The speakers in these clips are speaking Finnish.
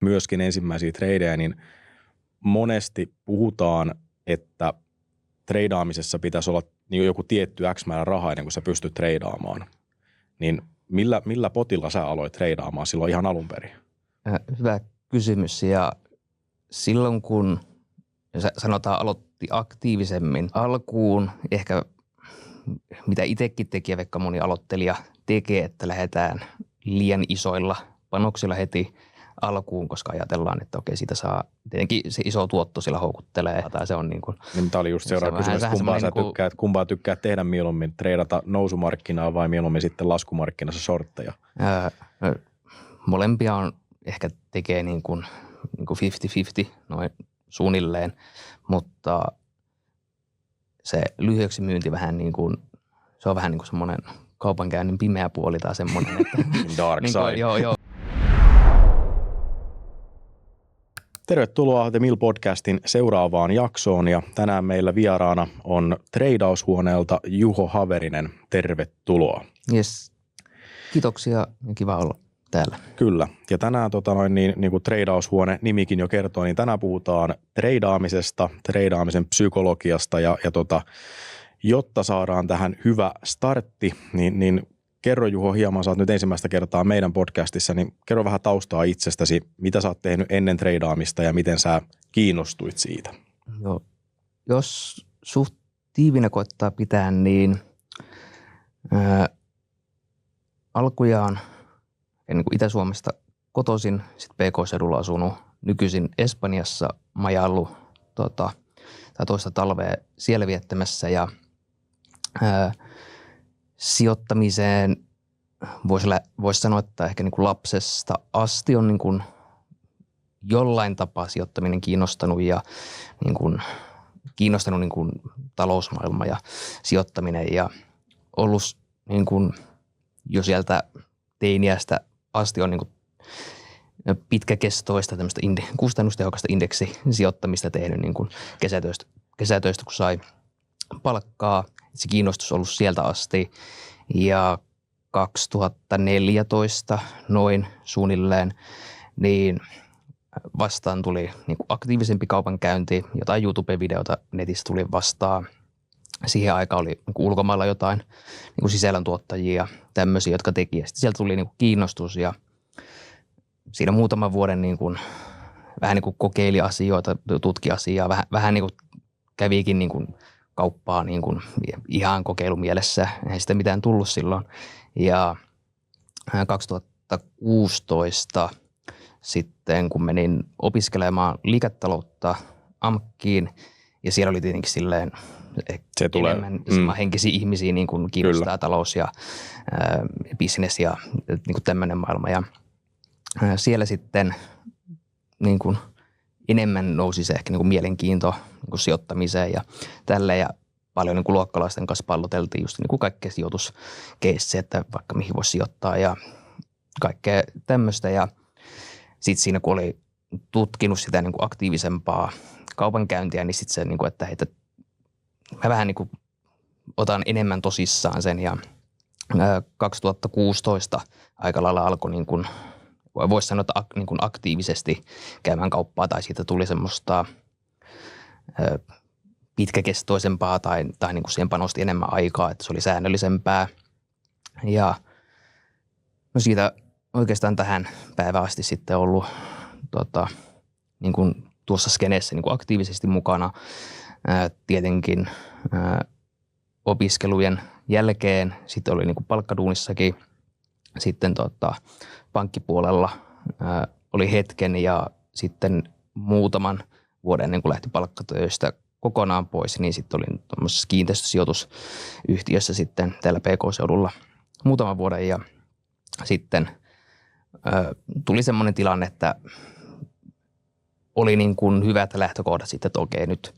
myöskin ensimmäisiä tradeja, niin monesti puhutaan, että treidaamisessa pitäisi olla niin joku tietty X määrä rahaa ennen kuin sä pystyt treidaamaan. Niin millä potilla sä aloit treidaamaan silloin ihan alun perin? Hyvä kysymys. Ja silloin kun sanotaan aloitti aktiivisemmin alkuun, ehkä mitä itsekin tekee, vaikka moni aloittelija tekee, että lähdetään liian isoilla panoksilla heti alkuun, koska ajatellaan, että okei, siitä saa tietenkin se iso tuotto sillä houkuttelee. Tai se on niin kuin, niin tämä oli just seuraava kysymys, että kumpaa tykkää tehdä mieluummin, treidata nousumarkkinaa vai mieluummin sitten laskumarkkinassa shortteja? Molempia on ehkä tekee niin kuin 50-50 noin suunnilleen, mutta se lyhyeksi myynti vähän niin kuin, se on vähän niin kuin semmoinen kaupankäynnin pimeä puoli tai semmoinen, että dark niin side. kuin, joo. Tervetuloa The Mill-podcastin seuraavaan jaksoon ja tänään meillä vieraana on treidaushuoneelta Juho Haverinen. Tervetuloa. Yes. Kiitoksia ja kiva olla täällä. Kyllä. Ja tänään niin kuin treidaushuone nimikin jo kertoo, niin tänään puhutaan treidaamisesta, treidaamisen psykologiasta ja jotta saadaan tähän hyvä startti, niin kerro Juho hieman, sä oot nyt ensimmäistä kertaa meidän podcastissa, niin kerro vähän taustaa itsestäsi, mitä sä oot tehnyt ennen treidaamista ja miten sä kiinnostuit siitä? Joo. Jos suht tiivinä koittaa pitää, niin alkujaan niin kuin Itä-Suomesta kotoisin, sitten PK-seudulla asunut, nykyisin Espanjassa majaillut toista talvea siellä viettämässä ja sijoittamiseen voisi sanoa, että ehkä niin kuin lapsesta asti on niin kuin jollain tapaa sijoittaminen kiinnostanut ja niin kuin kiinnostanut niin kuin talousmaailma ja sijoittaminen ja ollut niin kuin jo sieltä teiniästä asti on niin kuin pitkäkestoista tämmöistä kustannustehokasta indeksisijoittamista tehnyt niin kuin kesätöistä, kun sai palkkaa. Se kiinnostus on ollut sieltä asti ja 2014 noin suunnilleen, niin vastaan tuli niin kuin aktiivisempi kaupankäynti, jotain YouTube-videota netistä tuli vastaan. Siihen aikaan oli niin kuin ulkomailla jotain niin kuin sisällöntuottajia ja tämmöisiä, jotka teki. Ja sitten sieltä tuli niin kuin kiinnostus ja siinä muutaman vuoden niin kuin, vähän niin kuin kokeili asioita, tutki asiaa, vähän niin kuin kävikin niin kuin kauppaa niin kuin ihan kokeilumielessä. Ei sitä mitään tullut silloin. Ja 2016 sitten, kun menin opiskelemaan liiketaloutta AMKkiin, ja siellä oli tietenkin silleen enemmän henkisiä ihmisiä niin kuin kiinnostaa Kyllä. talous ja business ja niin kuin tämmöinen maailma. Ja siellä sitten niin kuin enemmän nousi se ehkä niin kuin mielenkiinto niin kuin sijoittamiseen ja tälleen. Ja paljon niin kuin luokkalaisten kanssa palloteltiin just niin kuin kaikkea sijoituskeissejä, että vaikka mihin voisi sijoittaa ja kaikkea tämmöistä. Ja sitten siinä kun oli tutkinut sitä niin kuin aktiivisempaa kaupankäyntiä, niin sitten se, niin kuin, että mä vähän niin kuin otan enemmän tosissaan sen. Ja 2016 aika lailla alkoi niin kuin, voisi sanoa, että niin kuin aktiivisesti käymään kauppaa tai siitä tuli semmoista pitkäkestoisempaa tai niin kuin siihen panosti enemmän aikaa, että se oli säännöllisempää. Ja no siitä oikeastaan tähän päivään asti sitten ollut niin kuin tuossa skeneessä niin kuin aktiivisesti mukana. Tietenkin opiskelujen jälkeen sitten oli niin kuin palkkaduunissakin. Sitten pankkipuolella oli hetken ja sitten muutaman vuoden ennen kuin lähti palkkatöistä kokonaan pois, niin sitten olin tuommoisessa kiinteistösijoitusyhtiössä sitten täällä PK-seudulla muutaman vuoden ja sitten tuli semmoinen tilanne, että oli niin kuin hyvät lähtökohdat sitten, että okei nyt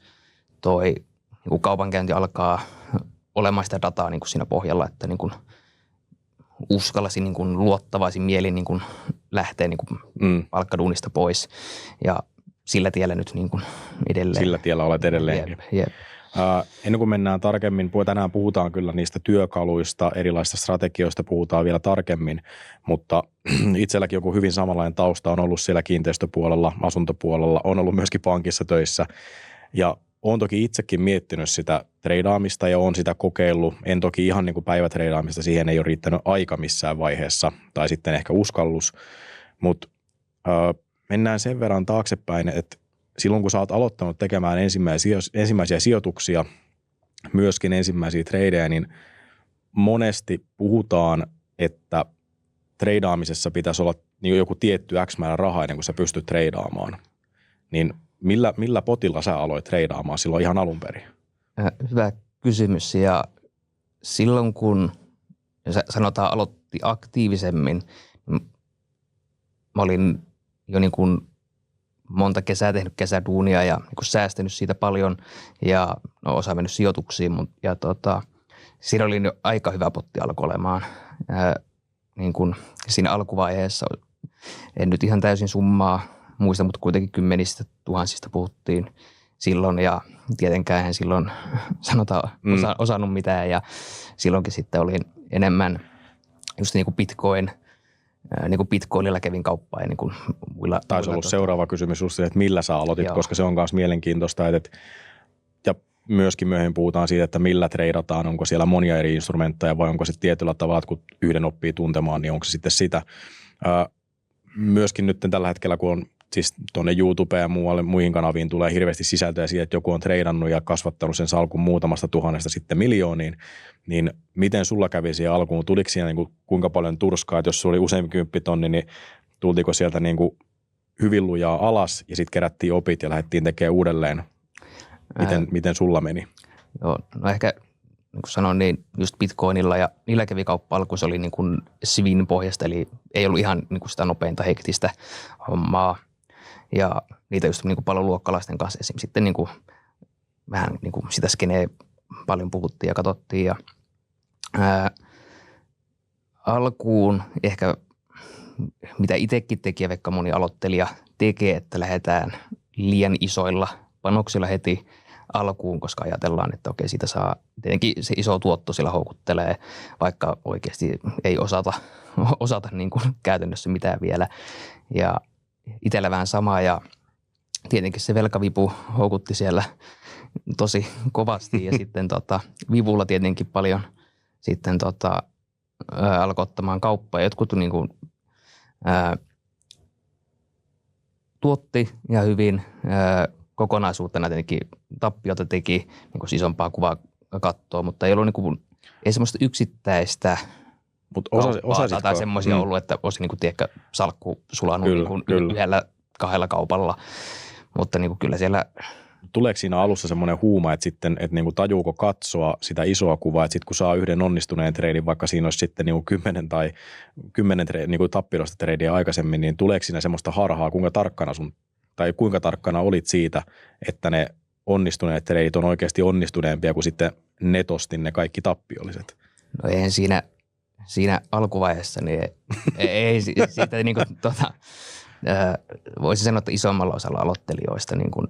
toi niin kuin kaupankäynti alkaa olemaan sitä dataa niin kuin siinä pohjalla, että niin kuin uskallisin niin kuin luottavaisin mielin niin kuin lähteä niin kuin palkkaduunista pois ja sillä tiellä nyt niin kuin edelleen. Sillä tiellä olet edelleen. Jep. Ennen kuin mennään tarkemmin, tänään puhutaan kyllä niistä työkaluista, erilaisista strategioista puhutaan vielä tarkemmin, mutta itselläkin joku hyvin samanlainen tausta on ollut siellä kiinteistöpuolella, asuntopuolella, on ollut myöskin pankissa töissä ja olen toki itsekin miettinyt sitä treidaamista ja olen sitä kokeillut. En toki ihan niin kuin päivätreidaamista, siihen ei ole riittänyt aika missään vaiheessa tai sitten ehkä uskallus, mutta mennään sen verran taaksepäin, että silloin kun sä oot aloittanut tekemään ensimmäisiä sijoituksia, myöskin ensimmäisiä tradeja, niin monesti puhutaan, että treidaamisessa pitäisi olla niin joku tietty X määrä rahaa ennen kuin sä pystyt treidaamaan. Niin millä potilla sä aloit treidaamaan silloin ihan alun perin? Hyvä kysymys. Ja silloin kun sanotaan aloitti aktiivisemmin, mä olin jo niin kuin monta kesää tehnyt kesäduunia ja niin kuin säästänyt siitä paljon ja osa mennyt sijoituksiin. Ja siinä oli jo aika hyvä potti alkoi olemaan niin kuin siinä alkuvaiheessa. En nyt ihan täysin summaa muista, mutta kuitenkin kymmenistä tuhansista puhuttiin silloin ja tietenkään en silloin sanotaan osannut mitään ja silloinkin sitten olin enemmän just niin kuin Bitcoin. Niin kuin Bitcoinilla kävin kauppaa ja niin kuin muilla. Taisi ollut seuraava kysymys just se, että millä sä aloitit, joo, koska se on myös mielenkiintoista. Ja myöskin myöhemmin puhutaan siitä, että millä treidataan, onko siellä monia eri instrumentteja vai onko se tietyllä tavalla, kun yhden oppii tuntemaan, niin onko se sitten sitä. Myöskin nyt tällä hetkellä, kun on siis tuonne YouTubeen ja muihin kanaviin tulee hirveästi sisältöjä siitä, että joku on treidannut ja kasvattanut sen salkun muutamasta tuhannesta sitten miljooniin, niin miten sulla kävi siihen alkuun? Tuliko siinä niin kuin kuinka paljon turskaa, että jos sulla oli useampi 10 000, niin tultiko sieltä niin kuin hyvin lujaa alas ja sitten kerättiin opit ja lähdettiin tekemään uudelleen? Miten sulla meni? Joo, no ehkä niin kuin sanoin, niin just Bitcoinilla ja niillä kävi kauppa alkuun, se oli niin kuin Swin pohjasta, eli ei ollut ihan niin kuin sitä nopeinta hektistä hommaa. Ja niitä just niin kuin paljon luokkalaisten kanssa esimerkiksi sitten niin kuin vähän niin kuin sitä skeneä paljon puhuttiin ja katsottiin. Ja, alkuun ehkä mitä itsekin teki, vaikka moni aloittelija tekee, että lähdetään liian isoilla panoksilla heti alkuun, koska ajatellaan, että okei, siitä saa tietenkin se iso tuotto sillä houkuttelee, vaikka oikeasti ei osata niin kuin käytännössä mitään vielä. Ja itsellä vähän sama ja tietenkin se velkavipu houkutti siellä tosi kovasti ja sitten vivulla tietenkin paljon sitten alkoi ottamaan kauppaa. Jotkut niin kuin, tuotti ihan hyvin kokonaisuutena tietenkin tappiota teki niin kuin isompaa kuvaa katsoa, mutta ei ollut niin kuin, ei semmoista yksittäistä kauppaa tai semmoisia ollut, että olisi niin kuin, tiedäkö, salkku sulanut niin kuin yhdellä 2 kaupalla, mutta niin kuin, kyllä siellä. Tuleeko siinä alussa semmoinen huuma, että sitten, että niin kuin tajuuko katsoa sitä isoa kuvaa, että sitten kun saa yhden onnistuneen treidin, vaikka siinä olisi sitten niin kuin 10 tai 10 niin kuin tappioista treidiä aikaisemmin, niin tuleeko siinä semmoista harhaa, kuinka tarkkana olit siitä, että ne onnistuneet treidit on oikeasti onnistuneempia kuin sitten netosti ne kaikki tappiolliset? No eihän siinä alkuvaiheessa, niin ei siitä niin kuin, voisin sanoa, että isommalla osalla aloittelijoista, niin kuin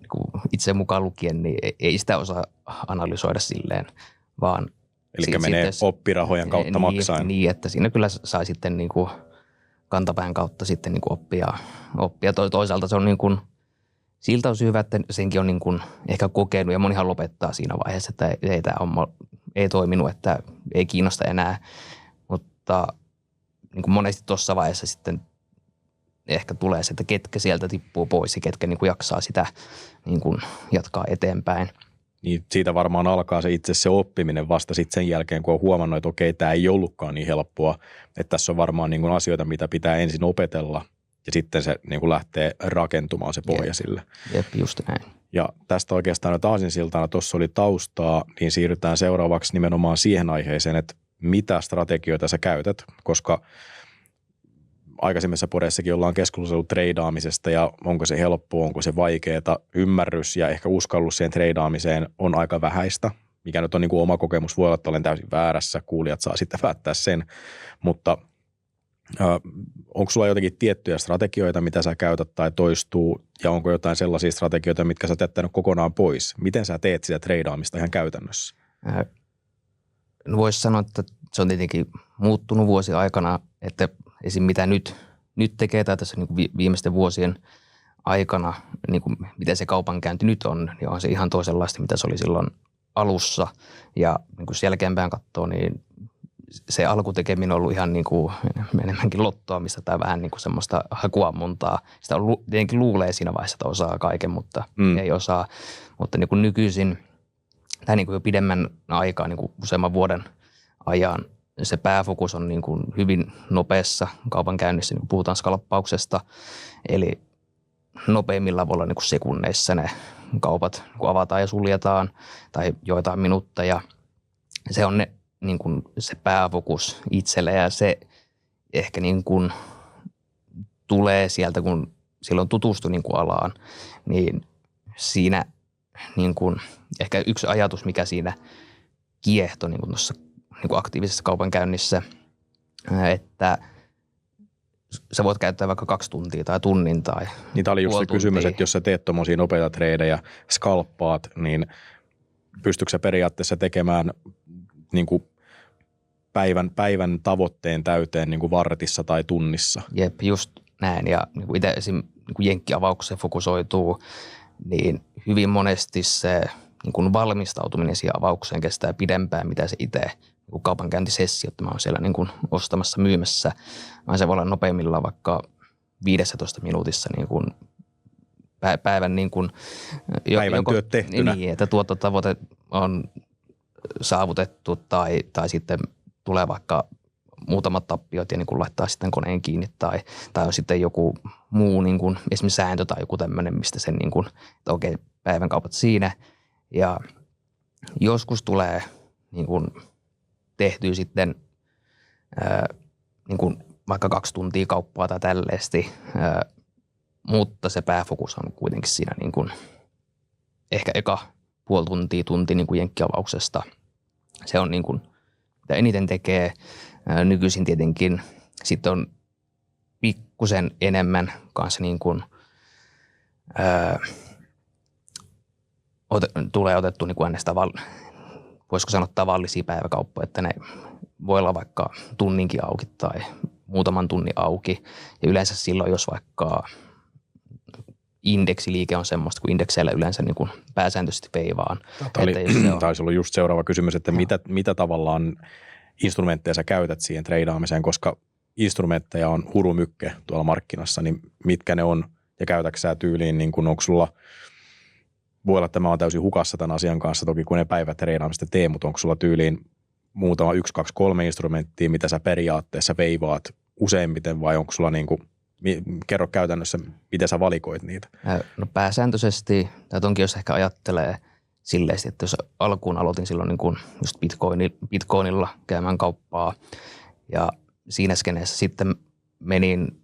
itse mukaan lukien, niin ei sitä osaa analysoida silleen, vaan. Eli menee oppirahojen kautta maksaen. Niin, että siinä kyllä sai sitten niin kuin kantapään kautta sitten niin kuin oppia. Toisaalta se on niin kuin, siltä on hyvä, että senkin on niin kuin ehkä kokenut ja monihan lopettaa siinä vaiheessa, että ei tämä homma ei toiminut, että ei kiinnosta enää, mutta niin kuin monesti tuossa vaiheessa sitten ehkä tulee se, että ketkä sieltä tippuu pois ja ketkä niin kuin jaksaa sitä niin kuin jatkaa eteenpäin. Niin siitä varmaan alkaa se itse se oppiminen vasta sitten sen jälkeen, kun on huomannut, että okei, tämä ei ollutkaan niin helppoa, että tässä on varmaan niin kuin asioita, mitä pitää ensin opetella ja sitten se niin kuin lähtee rakentumaan se pohja sille. Jep, just näin. Ja tästä oikeastaan nyt aasinsiltana tuossa oli taustaa, niin siirrytään seuraavaksi nimenomaan siihen aiheeseen, että mitä strategioita sä käytät, koska aikaisemmissa podissakin ollaan keskustellut treidaamisesta ja onko se helppoa, onko se vaikeaa. Ymmärrys ja ehkä uskallus siihen treidaamiseen on aika vähäistä, mikä nyt on niin kuin oma kokemus. Voi olla, että olen täysin väärässä, kuulijat saa sitten päättää sen, mutta Onko sulla jotenkin tiettyjä strategioita, mitä sä käytät tai toistuu, ja onko jotain sellaisia strategioita, mitkä sä oot jättänyt kokonaan pois? Miten sä teet sitä treidaamista ihan käytännössä? No voisi sanoa, että se on tietenkin muuttunut vuosien aikana, että esim. Mitä nyt tekee tai tässä niin viimeisten vuosien aikana, niin kuin miten se kaupankäynti nyt on, niin on se ihan toisenlaista, mitä se oli silloin alussa. Ja niin kuin jälkeenpäin katsoo, niin se alkutekeminen on ollut ihan niin kuin enemmänkin lottoamista tai vähän niin kuin semmoista hakuammuntaa. Sitä tietenkin luulee siinä vaiheessa, että osaa kaiken, mutta ei osaa. Mutta niin kuin nykyisin, tai niin kuin jo pidemmän aikaa, niin kuin useamman vuoden ajan, se pääfokus on niin kuin hyvin nopeassa kaupankäynnissä, niin kuin puhutaan skalppauksesta. Eli nopeimmilla voi olla niin kuin sekunneissa ne kaupat, kun avataan ja suljetaan tai joitain minuutteja. Se on niin kuin se pääfokus itselle ja se ehkä niin kuin tulee sieltä, kun silloin tutustui niin kuin alaan, niin siinä niin kuin ehkä yksi ajatus, mikä siinä kiehtoi niin kuin tuossa niin kuin aktiivisessa kaupankäynnissä, että sä voit käyttää vaikka 2 tuntia tai tunnin tai niin tämä oli just se kysymys, että jos sä teet tommosia nopeita treidejä, skalppaat, niin pystytkö sä periaatteessa tekemään niin kuin päivän tavoitteen täyteen niin kuin vartissa tai tunnissa? Jep, just näin. Ja niin kuin itse esimerkiksi niin jenkkiavaukseen fokusoituu, niin hyvin monesti se niin kuin valmistautuminen siihen avaukseen kestää pidempään, mitä se itse niin kaupankäyntisessio, että mä oon siellä niin kuin ostamassa, myymässä, vaan se voi olla nopeimmillaan vaikka 15 minuutissa niin kuin päivän niin kuin päivän työt tehtynä. Niin, että tuottotavoite on saavutettu tai sitten tulee vaikka muutamat tappiot ja niin kuin laittaa sitten koneen kiinni tai on sitten joku muu niin kuin esimerkiksi sääntö tai joku tämmöinen, mistä sen niin kuin, että okei, päivän kaupat siinä ja joskus tulee niin kuin tehtyä sitten niin kuin vaikka 2 tuntia kauppaa tai tälleesti, mutta se pääfokus on kuitenkin siinä niin kuin ehkä eka puoli tunti niin kuin jenkkiavauksesta. Se on niin kuin, mitä eniten tekee. Nykyisin tietenkin sitten on pikkusen enemmän kanssa niin kuin, tulee otettu niin kuin äänestä, voisiko sanoa tavallisia päiväkauppoja, että ne voi olla vaikka tunninkin auki tai muutaman tunnin auki. Ja yleensä silloin, jos vaikka indeksiliike on semmoista, kun indekseillä yleensä niin kuin pääsääntöisesti veivaan. Taisi olla just seuraava kysymys, että mitä tavallaan instrumentteja sä käytät siihen treidaamiseen, koska instrumentteja on hurumykke tuolla markkinassa, niin mitkä ne on ja käytätkö sä tyyliin, niin kun onko sulla, voi olla, että mä oon täysin hukassa tämän asian kanssa, toki kun ne päivät treidaamista tee, mutta onko sulla tyyliin muutama 1, 2, 3 instrumenttia, mitä sä periaatteessa veivaat useimmiten vai onko sulla niin kuin, kerro käytännössä, miten sä valikoit niitä? No pääsääntöisesti, tai tonkin jos ehkä ajattelee silleen, että jos alkuun aloitin silloin niin kuin just bitcoinilla käymään kauppaa ja siinä skeneessä sitten menin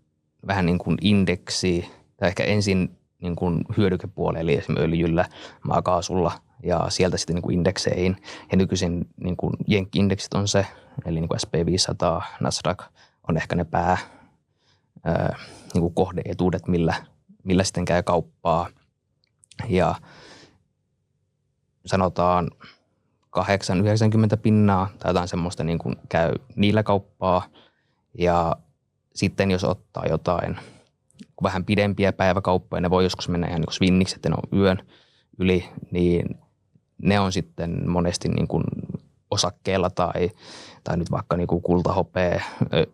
vähän niin kuin indeksiin tai ehkä ensin niin kuin hyödykepuolelle, eli esimerkiksi öljyllä, maakaasulla ja sieltä sitten niin kuin indekseihin. Ja nykyisin niin kuin jenkki-indeksit on se, eli niin kuin S&P 500, Nasdaq on ehkä ne niin kuin kohdeetuudet, millä sitten käy kauppaa. Ja sanotaan 8-90% tai jotain semmoista niin kuin käy niillä kauppaa. Ja sitten jos ottaa jotain vähän pidempiä päiväkauppoja, ne voi joskus mennä ihan niin kuin svinniksi, että ne on yön yli, niin ne on sitten monesti niin kuin osakkeella tai nyt vaikka niin kuin kulta, hopea,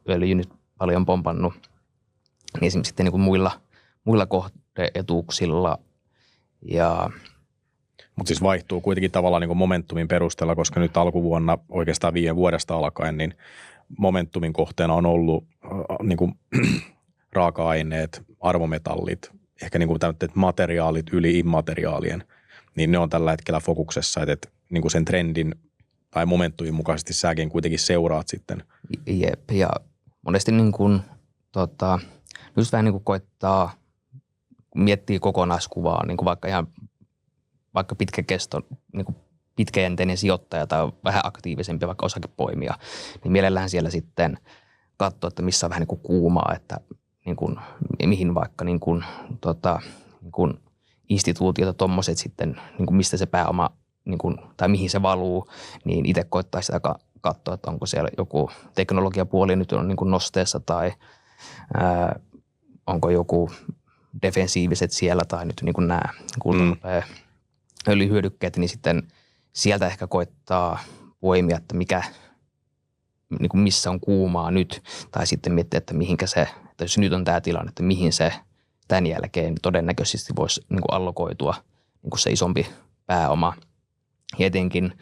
öljy nyt paljon pompannut, niin esimerkiksi sitten niin kuin muilla kohde-etuuksilla. Mutta siis vaihtuu kuitenkin tavallaan niin kuin momentumin perusteella, koska nyt alkuvuonna oikeastaan viime vuodesta alkaen, niin momentumin kohteena on ollut niin kuin raaka-aineet, arvometallit, ehkä niin kuin tämmöiset materiaalit yli immateriaalien, niin ne on tällä hetkellä fokuksessa, että niin kuin sen trendin tai momentumin mukaisesti säkin kuitenkin seuraat sitten. Jep, ja monesti niin kuin, just vähän niin kuin koittaa, miettiä kokonaiskuvaa, niin kuin vaikka niin kuin pitkäjänteinen sijoittaja tai vähän aktiivisempi vaikka osakepoimija, niin mielellään siellä sitten katsoa, että missä on vähän niin kuin kuumaa, että niin kuin, mihin vaikka niin kuin, niin kuin instituutiot ja tommoset sitten, niin kuin mistä se pääoma niin kuin, tai mihin se valuu, niin itse koettaisi sitä katsoa, että onko siellä joku teknologiapuoli nyt on niin kuin nosteessa tai onko joku defensiiviset siellä tai nyt niin kuin nämä kultanopea öljyhyödykkeet, niin sitten sieltä ehkä koittaa poimia, että mikä, niin kuin missä on kuumaa nyt, tai sitten miettiä, että mihinkä se, että jos nyt on tämä tilanne, että mihin se tämän jälkeen todennäköisesti voisi niin kuin allokoitua niin kuin se isompi pääoma. Ja etenkin,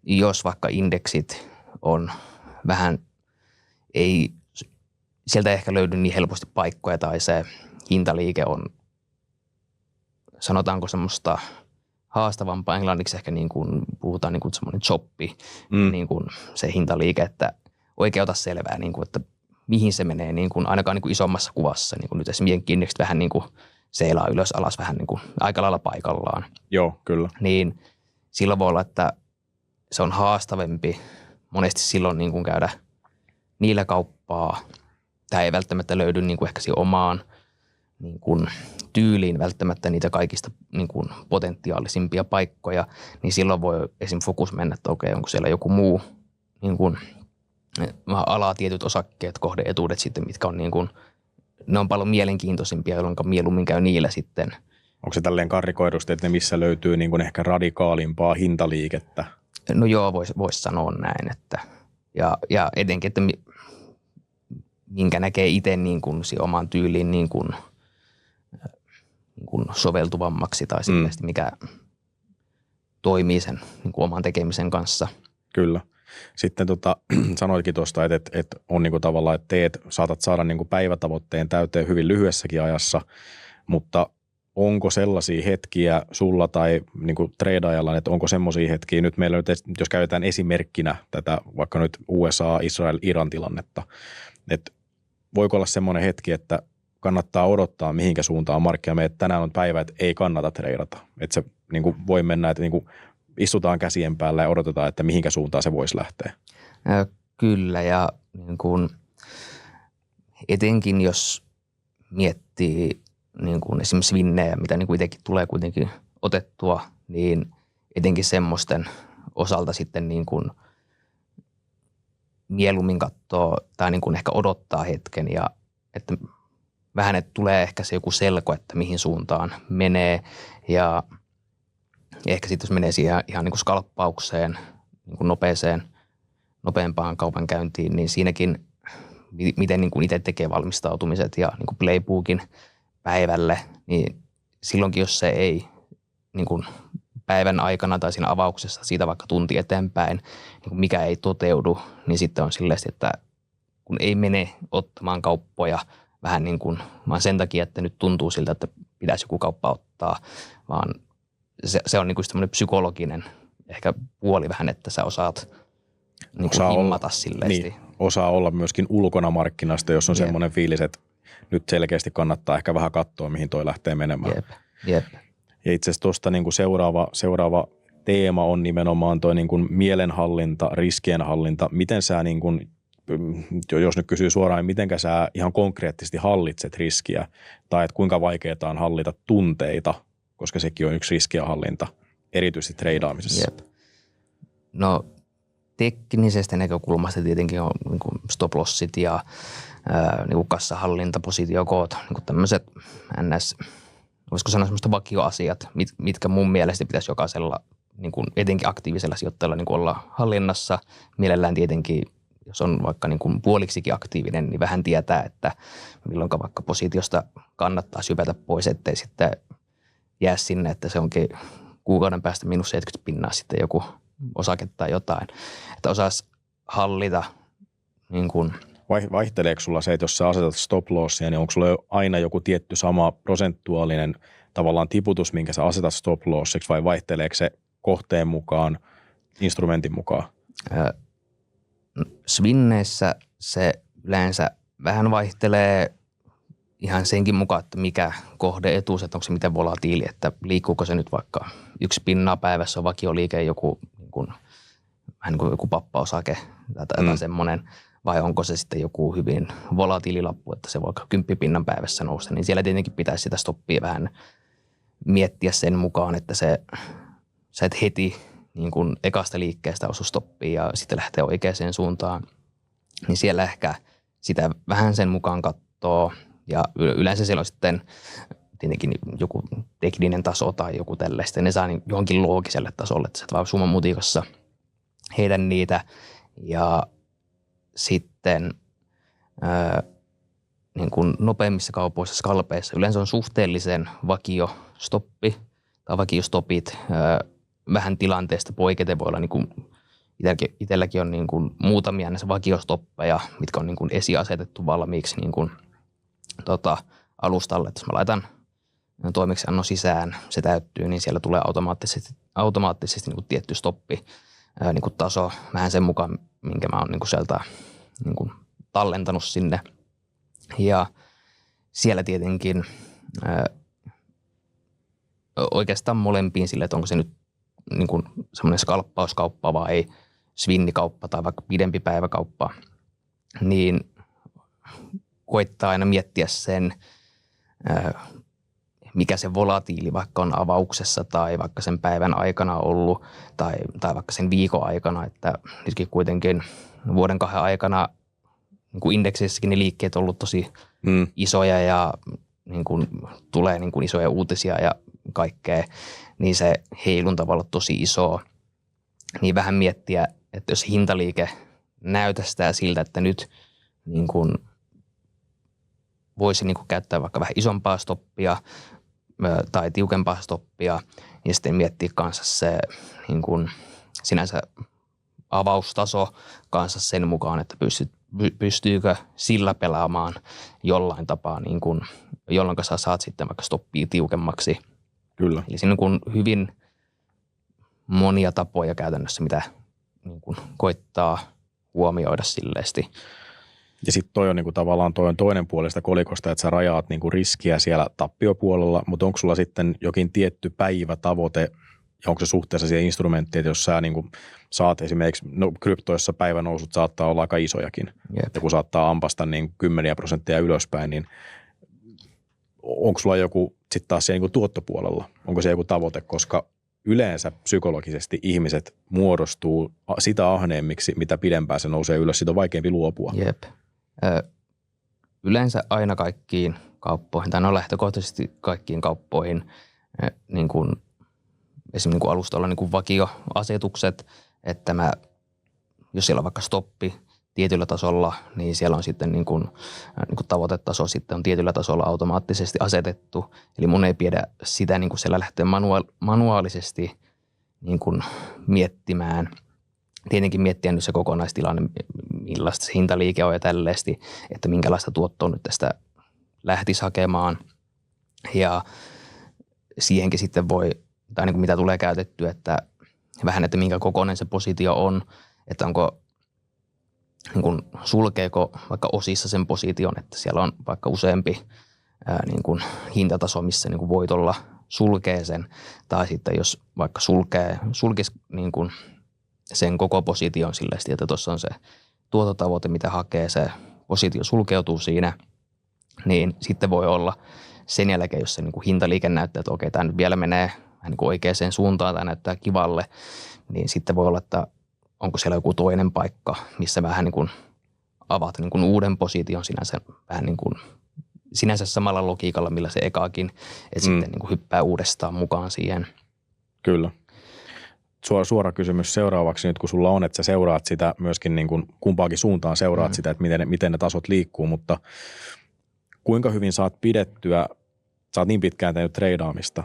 jos vaikka indeksit on vähän, ei, sieltä ehkä löydy niin helposti paikkoja tai se hintaliike on, sanotaanko semmoista haastavampaa, englanniksi ehkä niin kuin puhutaan niin kuin semmoinen choppi, niin kuin se hintaliike, että oikein ota selvää, niin kuin, että mihin se menee niin kuin, ainakaan niin kuin isommassa kuvassa. Niin kuin nyt esimerkiksi indeksit vähän niin kuin seilaa ylös alas vähän niin kuin aika lailla paikallaan. Joo, kyllä. Niin silloin voi olla, että se on haastavampi monesti silloin niin kuin käydä niillä kauppaa. Tämä ei välttämättä löydy niin kuin ehkä siihen omaan niin kuin tyyliin välttämättä niitä kaikista niin kuin potentiaalisimpia paikkoja, niin silloin voi esim. Fokus mennä, että okei, onko siellä joku muu niin kuin ala tietyt osakkeet, kohdeetuudet sitten, mitkä on niin kuin, ne on paljon mielenkiintoisimpia, jolloin mieluummin käy niillä sitten. Onko se tälleen karrikoidusti, että ne missä löytyy niin kuin ehkä radikaalimpaa hintaliikettä? No joo, vois sanoa näin, että ja etenkin, että minkä näkee itse niin kuin omaan tyyliin niin kuin soveltuvammaksi tai sitten mikä toimii sen niin kuin oman tekemisen kanssa. Kyllä. Sitten sanoitkin tuosta, että on niin kuin tavallaan, että saatat saada niin kuin päivätavoitteen täyteen hyvin lyhyessäkin ajassa, mutta onko sellaisia hetkiä sulla tai niin kuin treidaajalla, että onko semmoisia hetkiä, nyt meillä nyt, jos käytetään esimerkkinä tätä vaikka nyt USA, Israel, Iran tilannetta, että voiko olla semmoinen hetki, että kannattaa odottaa, mihinkä suuntaan markkina menee, että tänään on päivä, että ei kannata treidata. Että se niin kuin voi mennä, että niin kuin istutaan käsien päällä ja odotetaan, että mihinkä suuntaan se voisi lähteä. Kyllä, ja niin kuin, etenkin jos miettii niin kuin esimerkiksi swinnejä, mitä niin kuin itsekin tulee kuitenkin otettua, niin etenkin semmoisten osalta sitten niin kuin mieluummin katsoo tai niin kuin ehkä odottaa hetken ja että vähän, että tulee ehkä se joku selko, että mihin suuntaan menee ja ehkä sitten jos menee siihen ihan niin kuin skalppaukseen, niin kuin nopeampaan kaupankäyntiin, niin siinäkin miten niin kuin itse tekee valmistautumiset ja niin kuin playbookin päivälle, niin silloinkin jos se ei niin kuin päivän aikana tai siinä avauksessa siitä vaikka tunti eteenpäin, niin kuin mikä ei toteudu, niin sitten on silleen, että kun ei mene ottamaan kauppoja vähän niin kuin, vaan sen takia, että nyt tuntuu siltä, että pitäisi joku kauppa ottaa, vaan se on niin kuin semmoinen psykologinen ehkä puoli vähän, että sä osaat niin kuin himmata silleesti. Niin, osaa olla myöskin ulkona markkinasta, jos on semmoinen fiilis, että nyt selkeästi kannattaa ehkä vähän katsoa, mihin toi lähtee menemään. Jep. Ja itse asiassa tuosta niin kuin seuraava teema on nimenomaan toi niin kuin mielenhallinta, riskienhallinta. Miten sä, niin kuin, jos nyt kysyy suoraan, niin mitenkä sä ihan konkreettisesti hallitset riskiä? Tai että kuinka vaikeaa on hallita tunteita, koska sekin on yksi riskienhallinta, erityisesti treidaamisessa. Jep. No teknisestä näkökulmasta tietenkin on niin kuin stop-lossit ja niin kuin kassahallinta, positiokoot, niin kuin tämmöiset ns. Voisiko sanoa semmoista vakioasiat, mitkä mun mielestä pitäisi jokaisella, niin kuin etenkin aktiivisella sijoittajalla niin kuin olla hallinnassa. Mielellään tietenkin, jos on vaikka niin kuin puoliksikin aktiivinen, niin vähän tietää, että milloin vaikka positiosta kannattaa sypätä pois, ettei sitten jää sinne, että se onkin kuukauden päästä -70% sitten joku osake tai jotain. Että osaisi hallita niin kuin. Vaihteleeko sulla se, että jos sä asetat stop-lossia, niin onko sulla aina joku tietty sama prosentuaalinen tavallaan tiputus, minkä sä asetat stop-lossiksi, vai vaihteleeko se kohteen mukaan, instrumentin mukaan? Swinneissä se yleensä vähän vaihtelee ihan senkin mukaan, että mikä kohdeetuus, että onko se miten volatiili, että liikkuuko se nyt vaikka 1% päivässä on vakioliike, joku niin kuin, vähän niin kuin joku pappaosake tai semmoinen, vai onko se sitten joku hyvin volatiililappu, että se voi 10 pinnan päivässä nousta, niin siellä tietenkin pitäisi sitä stoppia vähän miettiä sen mukaan, että sä et heti niin kuin ekasta liikkeestä osu stoppiin ja sitten lähtee oikeaan suuntaan, niin siellä ehkä sitä vähän sen mukaan katsoo ja yleensä siellä on sitten tietenkin joku tekninen taso tai joku tällaista, ne saa niin johonkin loogiselle tasolle, että sä et vaan summan mutikassa heitä niitä ja sitten niin kuin nopeimmissa kaupoissa, skalpeissa yleensä on suhteellisen vakio stoppi tai vakiostopit. Vähän tilanteesta poiketen voi olla, niin kuin itselläkin on niin kuin muutamia näissä vakiostoppeja, mitkä on niin kuin esiasetettu valmiiksi niin kuin, alustalle. Että jos mä laitan toimeksiannon sisään, se täyttyy, niin siellä tulee automaattisesti niin kuin tietty stoppi niin kuin taso, vähän sen mukaan, minkä mä oon niin kuin sieltä niin kuin tallentanut sinne. Ja siellä tietenkin oikeastaan molempiin sille, että onko se nyt niin kuin semmoinen skalppauskauppa vai svinnikauppa tai vaikka pidempi päiväkauppa, niin koittaa aina miettiä sen, mikä se volatiili vaikka on avauksessa tai vaikka sen päivän aikana ollut tai vaikka sen viikon aikana, että nytkin kuitenkin vuoden 2 aikana niin kuin indeksissäkin ne liikkeet on ollut tosi isoja ja niin kuin tulee niin kuin isoja uutisia ja kaikkea, niin se heilunta voi olla tosi iso. Niin vähän miettiä, että jos hintaliike näytästää siltä, että nyt niin kuin voisi niin kuin käyttää vaikka vähän isompaa stoppia tai tiukempaa stoppia, niin sitten miettiä kanssa se niin kuin sinänsä avaustaso kanssa sen mukaan, että pystyykö sillä pelaamaan jollain tapaa, niin kuin, jolloin sä saat sitten vaikka stoppia tiukemmaksi. Kyllä. Eli siinä on hyvin monia tapoja käytännössä, mitä niin kuin koittaa huomioida silleesti. Ja sitten toi on niinku tavallaan toi on toinen puoli sitä kolikosta, että sä rajaat niinku riskiä siellä tappiopuolella, mutta onko sulla sitten jokin tietty päivätavoite, ja onko se suhteessa siihen instrumenttiin, että jos sä niinku saat esimerkiksi, kryptoissa päivänousut saattaa olla aika isojakin, ja kun saattaa ampasta niin 10% ylöspäin, niin onko sulla joku sitten taas siellä niinku tuottopuolella, onko se joku tavoite, koska yleensä psykologisesti ihmiset muodostuu sitä ahneemmiksi, mitä pidempään se nousee ylös, siitä on vaikeampi luopua. Jep. Yleensä aina kaikkiin kauppoihin, tai no lähtökohtaisesti kaikkiin kauppoihin, niin kuin esimerkiksi niin kuin alustalla niin kuin vakioasetukset, että jos siellä on vaikka stoppi tietyllä tasolla, niin siellä on sitten niin kuin tavoitetaso sitten on tietyllä tasolla automaattisesti asetettu. Eli mun ei pidä sitä niin kuin siellä lähteä manuaalisesti niin kuin miettimään. Tietenkin miettiä nyt se kokonaistilanne, millaista se hintaliike on ja tälleesti, että minkälaista tuottoa nyt tästä lähtisi hakemaan. Ja siihenkin sitten voi, tai niin kuin mitä tulee käytettyä, että vähän, että minkä kokoinen se positio on, että onko, niin kuin sulkeeko vaikka osissa sen position, että siellä on vaikka useampi niin kuin hintataso, missä niin kuin voitolla sulkee sen, tai sitten jos vaikka sulkisi niin kuin sen koko position silleen, että tuossa on se tuototavoite, mitä hakee, se positio sulkeutuu siinä, niin sitten voi olla sen jälkeen, jos se niin kuin hintaliike näyttää, että okei, tämä nyt vielä menee niin kuin oikeaan suuntaan, tämä näyttää kivalle, niin sitten voi olla, että onko siellä joku toinen paikka, missä vähän niin kuin avaat niin kuin uuden position sinänsä vähän niin kuin sinänsä samalla logiikalla, millä se ekaakin, että sitten niin kuin hyppää uudestaan mukaan siihen. Kyllä. Suora kysymys seuraavaksi nyt, kun sulla on, että sä seuraat sitä myöskin niin kuin kumpaakin suuntaan seuraat sitä, että miten ne tasot liikkuu, mutta kuinka hyvin saat pidettyä, sä oot niin pitkään tehnyt treidaamista,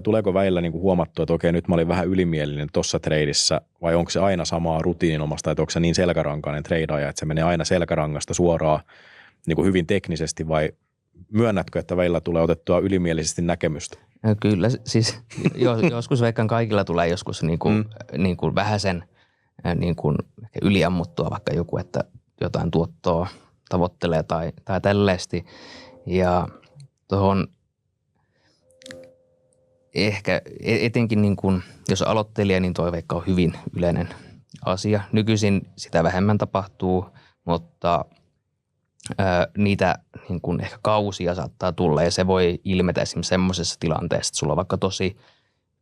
tuleeko välillä niin kuin huomattua, että okei, nyt mä olin vähän ylimielinen tuossa treidissä, vai onko se aina samaa rutiininomasta, että onko se niin selkärankainen treidaaja, että se menee aina selkärangasta suoraan niin kuin hyvin teknisesti, vai myönnätkö, että välillä tulee otettua ylimielisesti näkemystä? Kyllä, siis joskus veikkaan kaikilla tulee joskus niin kuin vähäsen niin kuin yliammuttua vaikka joku, että jotain tuottoa tavoittelee tai tälleesti. Ja tuohon ehkä etenkin niin kuin, jos aloittelija, niin toi veikka on hyvin yleinen asia. Nykyisin sitä vähemmän tapahtuu, mutta niitä niin kuin ehkä kausia saattaa tulla ja se voi ilmetä esimerkiksi semmoisessa tilanteessa, että sulla on vaikka tosi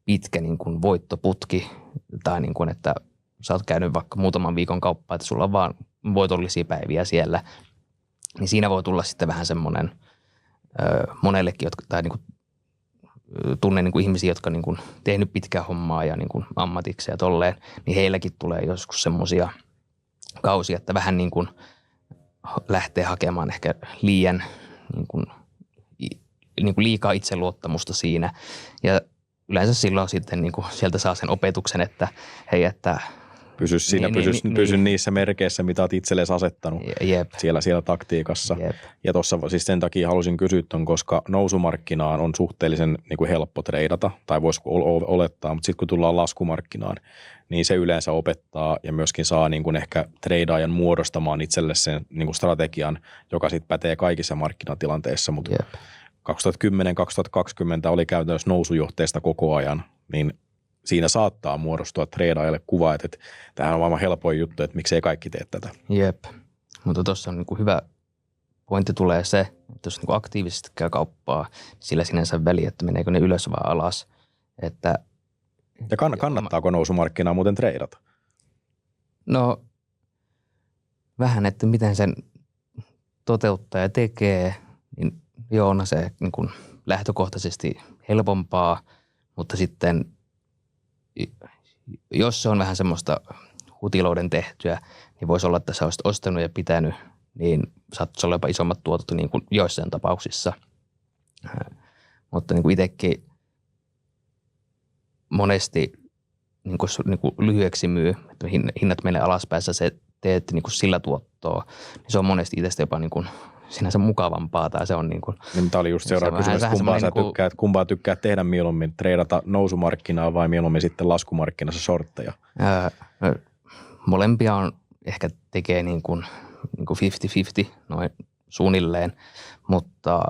pitkä niin kuin voittoputki tai niin kuin, että sä oot käynyt vaikka muutaman viikon kauppaa, että sulla on vaan voitollisia päiviä siellä, niin siinä voi tulla sitten vähän semmoinen monellekin, tai niin kuin, tunnen niin kuin ihmisiä, jotka niin kuin tehnyt pitkää hommaa ja niin kuin ammatiksi ja tolleen, niin heilläkin tulee joskus semmoisia kausia, että vähän niin kuin lähtee hakemaan ehkä liian niin kuin liikaa itseluottamusta siinä. Ja yleensä silloin sitten niin kuin sieltä saa sen opetuksen, että hei, että pysy siinä, pysy niissä merkeissä, mitä olet itsellesi asettanut siellä taktiikassa. Jep. Ja tuossa siis sen takia halusin kysyä ton, koska nousumarkkinaan on suhteellisen niin kuin helppo treidata, tai voisiko olettaa, mutta sitten kun tullaan laskumarkkinaan, niin se yleensä opettaa ja myöskin saa niin kuin ehkä treidaajan muodostamaan itselle sen niin kuin strategian, joka sitten pätee kaikissa markkinatilanteissa, mutta 2010-2020 oli käytännössä nousujohteista koko ajan, niin siinä saattaa muodostua treidaajalle kuva, että tämähän on aivan helpoin juttu, että miksei kaikki tee tätä. Jep, mutta tuossa on niin kuin hyvä pointti tulee se, että jos niin kuin aktiivisesti käy kauppaa, niin sillä sinänsä väliä, että meneekö ne ylös vai alas. Että ja kannattaako nousumarkkinaa muuten treidata? No vähän, että miten sen toteuttaja tekee, niin joo, on se niin kuin lähtökohtaisesti helpompaa, mutta sitten jos se on vähän semmoista hutiloiden tehtyä, niin voisi olla, että sä olisit ostanut ja pitänyt, niin saattaisi olla jopa isommat tuotot niin kuin joissain tapauksissa. Mutta niin kuin itsekin monesti niin kuin lyhyeksi myy, että hinnat menee alaspäin, sä teet niin kuin sillä tuottoa, niin se on monesti itsestä jopa niin kuin sinänsä mukavampaa. Tai se on niin kuin, niin, tämä oli just seuraava kysymys, että kumpaa tykkää tehdä mieluummin, treidata nousumarkkinaa vai mieluummin sitten laskumarkkinassa shortteja? Molempia on ehkä tekee niin kuin 50-50 noin suunnilleen, mutta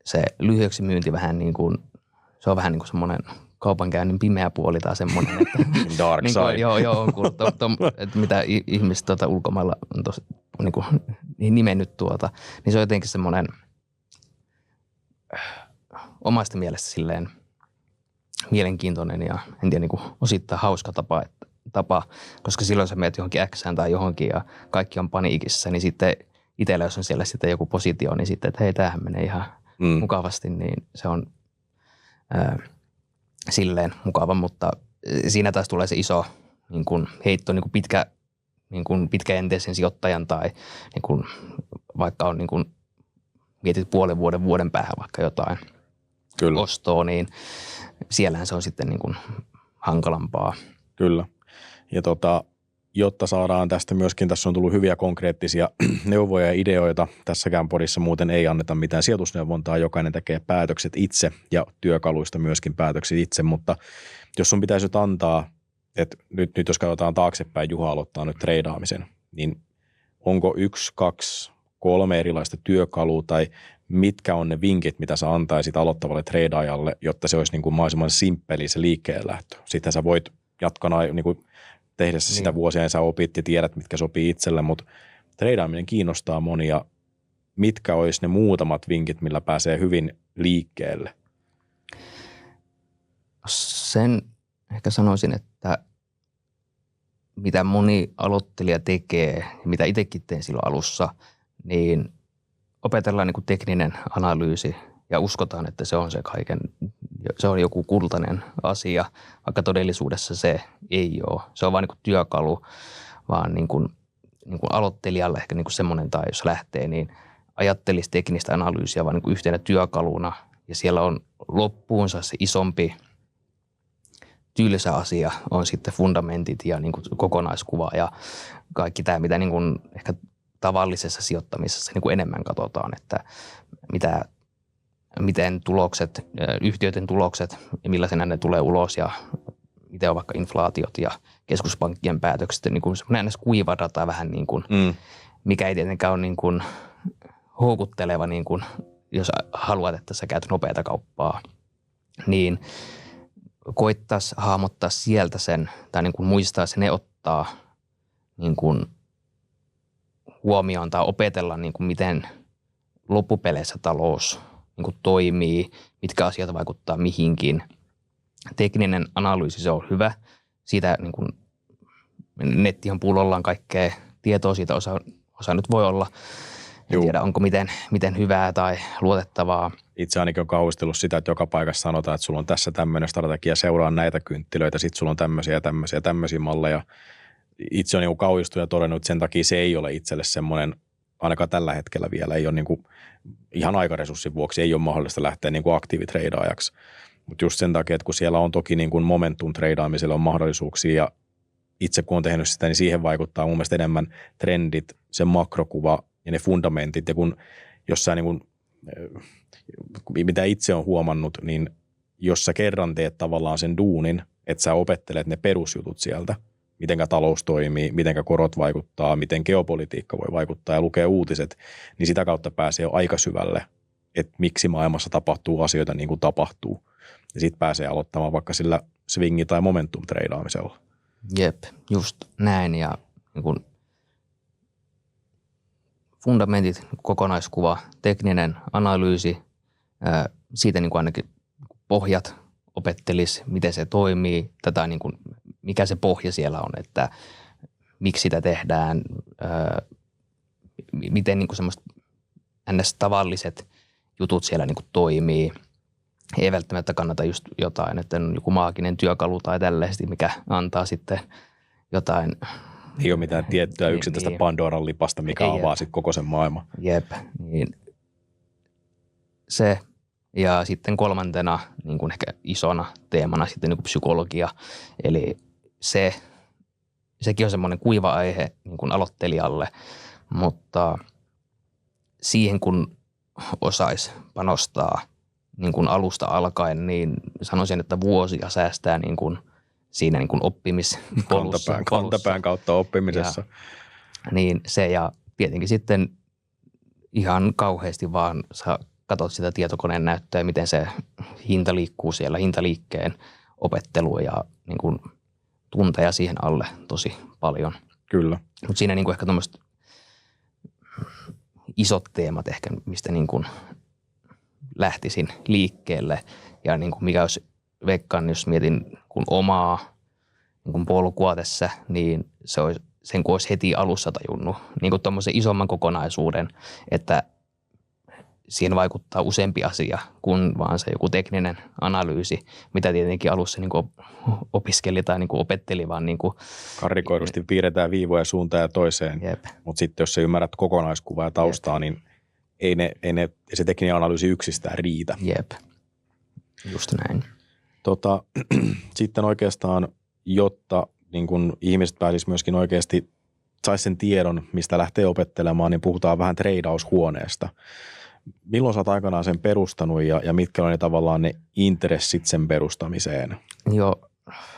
se lyhyeksi myynti vähän niin kuin, se on vähän niin kuin semmoinen kaupankäynnin pimeä puoli tai semmoinen, että dark side. Niin kuin, joo, on kuullut, että mitä ihmiset ulkomailla on tosi niin kuin nimennyt niin se on jotenkin semmoinen omasta mielestä silleen mielenkiintoinen ja en tiedä niin kuin osittain hauska tapa, koska silloin sä menet johonkin Xään tai johonkin ja kaikki on paniikissa, niin sitten itsellä, jos on siellä sitten joku positio, niin sitten, että hei, tämähän menee ihan mukavasti, niin se on silleen mukava, mutta siinä taas tulee se iso niin kuin heitto niin kuin pitkäjänteisen sijoittajan tai niin kuin, vaikka on niin kuin, mietit puolen vuoden päähän vaikka jotain ostoa, niin siellähän se on sitten niin kuin hankalampaa. Kyllä. Ja jotta saadaan tästä myöskin, tässä on tullut hyviä konkreettisia neuvoja ja ideoita. Tässäkään podissa muuten ei anneta mitään sijoitusneuvontaa, jokainen tekee päätökset itse ja työkaluista myöskin päätökset itse, mutta jos sun pitäisi nyt antaa, että nyt jos katsotaan taaksepäin, Juha aloittaa nyt treidaamisen, niin onko 1, 2, 3 erilaista työkalua tai mitkä on ne vinkit, mitä sä antaisit aloittavalle treidaajalle, jotta se olisi niin kuin mahdollisimman simppeli se liikkeen lähtö. Sitten sä voit jatkana niin kuin tehdessä sitä vuosia, sä opit ja tiedät, mitkä sopii itselle, mutta treidaaminen kiinnostaa monia. Mitkä olisi ne muutamat vinkit, millä pääsee hyvin liikkeelle? Sen ehkä sanoisin, että mitä moni aloittelija tekee, mitä itsekin tein silloin alussa, niin opetellaan niin kuin tekninen analyysi ja uskotaan, että se on se kaiken, se on joku kultainen asia, vaikka todellisuudessa se ei ole. Se on vain niin kuin työkalu, vaan niin kuin aloittelijalle ehkä niin kuin semmoinen, tai jos lähtee, niin ajattelisi teknistä analyysiä vaan niin kuin yhtenä työkaluna ja siellä on loppuunsa se isompi tylsä asia on sitten fundamentit ja niin kuin kokonaiskuva ja kaikki tämä, mitä niin kuin ehkä tavallisessa sijoittamisessa niin kuin enemmän katsotaan, että miten tulokset, yhtiöiden tulokset ja millaisena ne tulee ulos ja miten on vaikka inflaatiot ja keskuspankkien päätökset, niin kuin semmoinen kuiva data vähän niin kuin, mikä ei tietenkään ole niin kuin houkutteleva, niin kuin, jos haluat, että sä käyt nopeata kauppaa, niin koittaisi hahmottaa sieltä sen tai niin kuin muistaa sen, ne ottaa niin kuin huomioon tai opetella, niin kuin miten loppupeleissä talous niin kuin toimii, mitkä asiat vaikuttaa mihinkin. Tekninen analyysi, se on hyvä. Siitä niin kuin nettihan pullollaan kaikkea tietoa, siitä osa nyt voi olla. En tiedä, onko miten hyvää tai luotettavaa. Itse ainakin on kauhistellut sitä, että joka paikassa sanotaan, että sulla on tässä tämmöinen strategia, seuraa näitä kynttilöitä, sitten sulla on tämmöisiä malleja. Itse on niin kauhistunut ja todennut, että sen takia se ei ole itselle semmoinen, ainakaan tällä hetkellä vielä, ei ole niin kuin, ihan aikaresurssin vuoksi ei ole mahdollista lähteä niin kuin aktiivitreidaajaksi. Mutta just sen takia, että kun siellä on toki niin kuin momentum treidaamiselle on mahdollisuuksia ja itse kun on tehnyt sitä, niin siihen vaikuttaa mun mielestä enemmän trendit, se makrokuva ja ne fundamentit. Ja kun jossain niin kuin, mitä itse on huomannut, niin jos sä kerran teet tavallaan sen duunin, että sä opettelet ne perusjutut sieltä, mitenkä talous toimii, mitenkä korot vaikuttaa, miten geopolitiikka voi vaikuttaa ja lukee uutiset, niin sitä kautta pääsee jo aika syvälle, että miksi maailmassa tapahtuu asioita niin kuin tapahtuu. Ja sitten pääsee aloittamaan vaikka sillä swingi- tai momentum-treidaamisella. Jep, just näin. Ja niin kun fundamentit, kokonaiskuva, tekninen analyysi, siitä niin kuin ainakin pohjat opettelisi, miten se toimii, tätä niin kuin, mikä se pohja siellä on, että miksi sitä tehdään, miten niin kuin semmoiset ns-tavalliset jutut siellä niin kuin toimii. Ei välttämättä kannata just jotain, että on joku maaginen työkalu tai tällaisesti, mikä antaa sitten jotain. Ei ole mitään tiettyä yksittäistä Pandoran lipasta, mikä avaa sitten koko sen maailman. Jep, niin se. Ja sitten kolmantena niin kuin ehkä isona teemana sitten niin kuin psykologia. Eli sekin on semmoinen kuiva aihe niin kuin aloittelijalle, mutta siihen kun osaisi panostaa niin kuin alusta alkaen, niin sanoisin, että vuosia säästää niin kuin siinä niin kuin oppimispolussa. Kantapään kautta oppimisessa. Niin se ja tietenkin sitten ihan kauheasti vaan sä katsot sitä tietokoneen näyttöä, miten se hinta liikkuu siellä, hintaliikkeen opettelu ja niin kuin tunteja siihen alle tosi paljon. Kyllä. Mutta siinä niin kuin ehkä tuommoiset isot teemat ehkä, mistä niin kuin lähtisin liikkeelle ja niin kuin mikä olisi veikkaan, jos mietin kun omaa niin kuin polkua tässä, niin se olisi, sen kun olisi heti alussa tajunnut niin kuin tuommoisen isomman kokonaisuuden, että siihen vaikuttaa useampi asia kuin vaan se joku tekninen analyysi, mitä tietenkin alussa niin kuin opiskeli tai niin kuin opetteli, vaan niin kuin karrikoidusti piirretään viivoja suuntaan ja toiseen, mutta sitten jos sä ymmärrät kokonaiskuvaa ja taustaa, niin ei se tekninen analyysi yksistään riitä. Jep, just näin. Sitten oikeastaan, jotta niin kun ihmiset pääsisivät myöskin oikeasti, saisi sen tiedon, mistä lähtee opettelemaan, niin puhutaan vähän treidaushuoneesta. Milloin sä oot aikanaan sen perustanut ja mitkä on ne tavallaan ne intressit sen perustamiseen? Joo,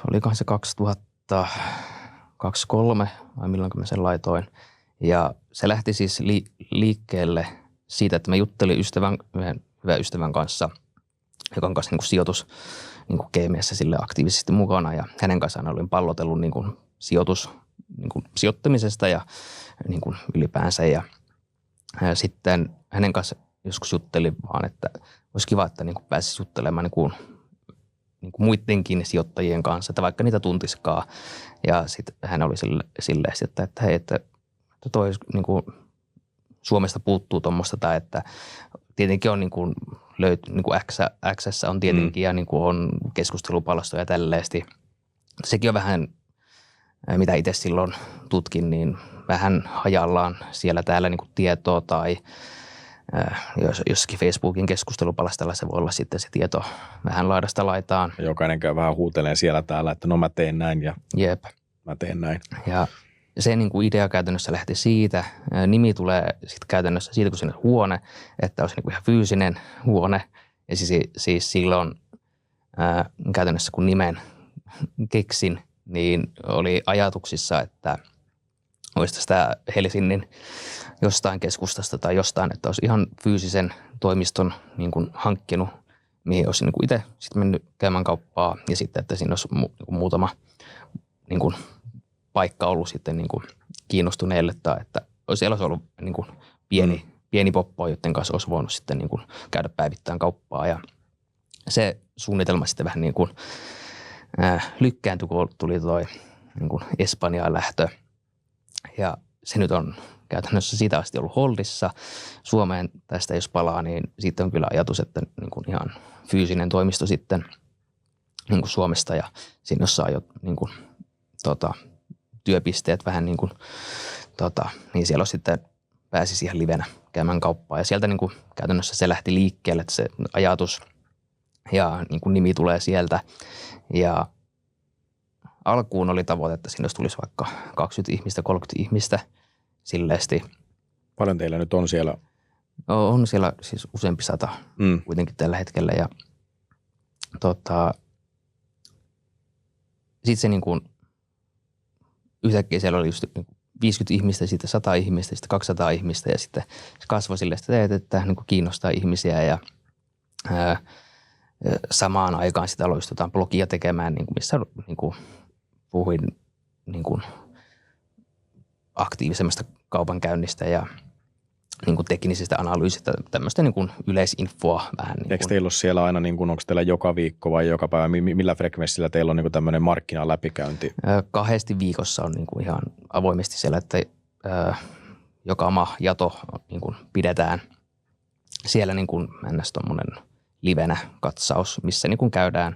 olikohan se 2023 vai milloin mä sen laitoin. Ja se lähti siis liikkeelle siitä, että mä juttelin yhden hyvän ystävän kanssa, joka on kanssa niin kuin sijoitus niin kuin gameissa sille aktiivisesti mukana. Ja hänen kanssaan olin pallotellut niin kuin sijoittamisesta ja niin kuin ylipäänsä. Ja sitten hänen kanssa joskus juttelin vaan, että olisi kiva, että niin kuin pääsisi juttelemaan niin kuin muidenkin sijoittajien kanssa, että vaikka niitä tuntiskaan. Ja sitten hän oli silleen, että hei, että toi niin kuin Suomesta puuttuu tuommoista, tai että tietenkin on niin kuin niin kuin X:ssä on tietenkin ja niin kuin on keskustelupalstoja tälleesti. Sekin on vähän, mitä itse silloin tutkin, niin vähän hajallaan siellä täällä niin kuin tietoa tai jossakin Facebookin keskustelupalstalla se voi olla sitten se tieto vähän laidasta laitaan. Jokainen käy vähän huuteleen siellä täällä, että no mä teen näin ja Jep. Mä teen näin. Ja se niin kuin idea käytännössä lähti siitä. Nimi tulee sitten käytännössä siitä, kun sinne huone, että olisi niin kuin ihan fyysinen huone. Ja siis silloin käytännössä kun nimen keksin, niin oli ajatuksissa, että olisi tästä Helsingin jostain keskustasta tai jostain, että olisi ihan fyysisen toimiston niin kuin hankkinut, mihin olisi niin kuin itse sitten mennyt käymään kauppaa ja sitten, että siinä olisi muutama niin kuin paikka ollut sitten niin kuin kiinnostuneelle tai että siellä olisi ollut niin kuin pieni poppo, joiden kanssa olisi voinut sitten niin kuin käydä päivittäin kauppaa. Ja se suunnitelma sitten vähän niin kuin lykkääntyi, kun tuli toi niin kuin Espanjaan lähtö. Ja se nyt on käytännössä siitä asti ollut holdissa. Suomeen tästä jos palaa, niin siitä on kyllä ajatus, että niin kuin ihan fyysinen toimisto sitten niin kuin Suomesta ja siinä jossain jo niin kuin, työpisteet vähän niin kuin, niin siellä on sitten pääsisi ihan livenä käymään kauppaa. Ja sieltä niin kuin käytännössä se lähti liikkeelle, että se ajatus ja niin kuin nimi tulee sieltä. Ja alkuun oli tavoite, että siinä tulisi vaikka 20 ihmistä, 30 ihmistä silleesti. Paljon teillä nyt on siellä? On siellä siis useampi 100 kuitenkin tällä hetkellä. Ja sitten se niin kuin yhtäkkiä siellä oli just 50 ihmistä, sitten 100 ihmistä, sitten 200 ihmistä ja sitten se kasvoi silleen, että niin kuin kiinnostaa ihmisiä ja samaan aikaan sitä aloin jotain blogia tekemään, niin kuin missä niin kuin puhuin niin kuin aktiivisemmasta kaupankäynnistä ja niin kuin teknisistä analyysistä, tämmöistä niin kuin yleisinfoa vähän. Niin eikö teillä ole siellä aina, niin kuin, onko teillä joka viikko vai joka päivä, millä frekvenssillä teillä on niin kuin tämmöinen markkinaläpikäynti? 2 viikossa on niin kuin ihan avoimesti siellä, että joka jato niin kuin pidetään siellä niin kuin mennessä tuommoinen livenä katsaus, missä niin kuin käydään